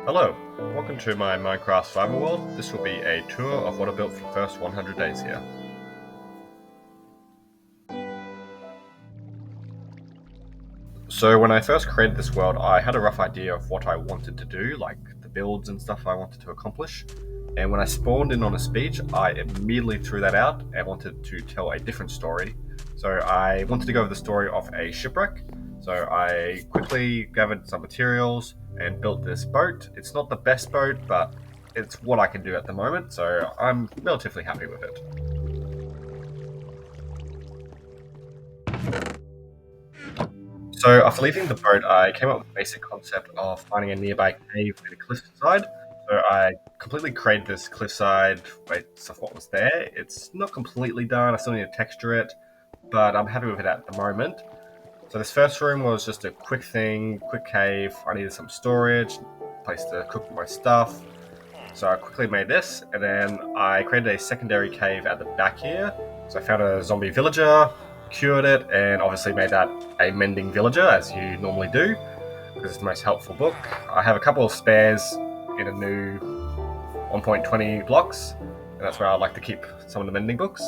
Hello, welcome to my Minecraft Survival World. This will be a tour of what I built for the first 100 days here. So when I first created this world, I had a rough idea of what I wanted to do, like the builds and stuff I wanted to accomplish. And when I spawned in on a speech, I immediately threw that out and wanted to tell a different story. So I wanted to go over the story of a shipwreck. So I quickly gathered some materials and built this boat. It's not the best boat, but it's what I can do at the moment, so I'm relatively happy with it. So after leaving the boat, I came up with the basic concept of finding a nearby cave with a cliffside. So I completely created this cliffside based off what was there. It's not completely done. I still need to texture it, but I'm happy with it at the moment. So this first room was just a quick thing, quick cave. I needed some storage, place to cook my stuff. So I quickly made this, and then I created a secondary cave at the back here. So I found a zombie villager, cured it, and obviously made that a mending villager, as you normally do, because it's the most helpful book. I have a couple of spares in a new 1.20 blocks, and that's where I like to keep some of the mending books.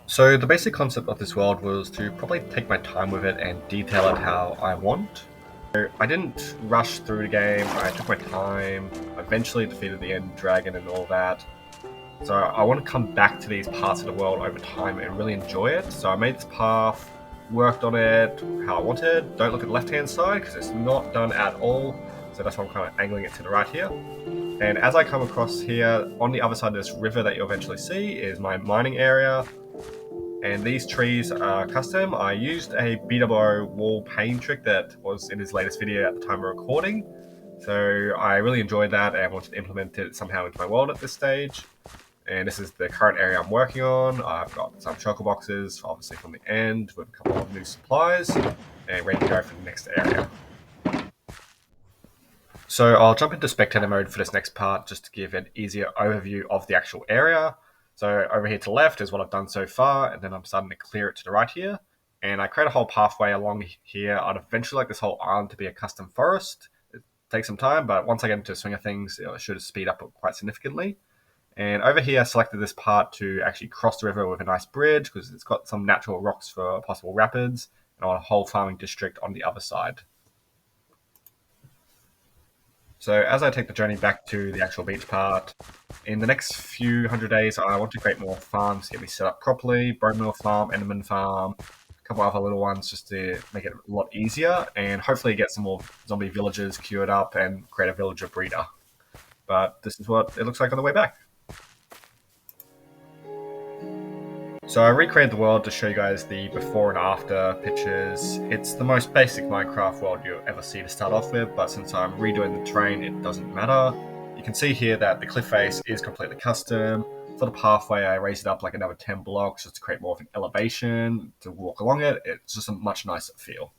So the basic concept of this world was to probably take my time with it and detail it how I want. I didn't rush through the game, I took my time, eventually defeated the end dragon and all that. So I want to come back to these parts of the world over time and really enjoy it. So I made this path, worked on it how I wanted. Don't look at the left hand side because it's not done at all. So that's why I'm kind of angling it to the right here. And as I come across here, on the other side of this river that you'll eventually see is my mining area. And these trees are custom. I used a BWO wall paint trick that was in his latest video at the time of recording. So I really enjoyed that and wanted to implement it somehow into my world at this stage. And this is the current area I'm working on. I've got some choker boxes, obviously from the end, with a couple of new supplies, and ready to go for the next area. So I'll jump into spectator mode for this next part just to give an easier overview of the actual area. So over here to the left is what I've done so far, and then I'm starting to clear it to the right here. And I create a whole pathway along here. I'd eventually like this whole island to be a custom forest. It takes some time, but once I get into the swing of things, it should speed up quite significantly. And over here, I selected this part to actually cross the river with a nice bridge because it's got some natural rocks for possible rapids, and I want a whole farming district on the other side. So as I take the journey back to the actual beach part, in the next few hundred days, I want to create more farms to get me set up properly. Bone meal farm, Enderman farm, a couple other little ones just to make it a lot easier, and hopefully get some more zombie villagers queued up and create a villager breeder. But this is what it looks like on the way back. So I recreated the world to show you guys the before and after pictures. It's the most basic Minecraft world you'll ever see to start off with, but since I'm redoing the terrain, it doesn't matter. You can see here that the cliff face is completely custom. For the pathway, I raised it up like another 10 blocks just to create more of an elevation to walk along it. It's just a much nicer feel.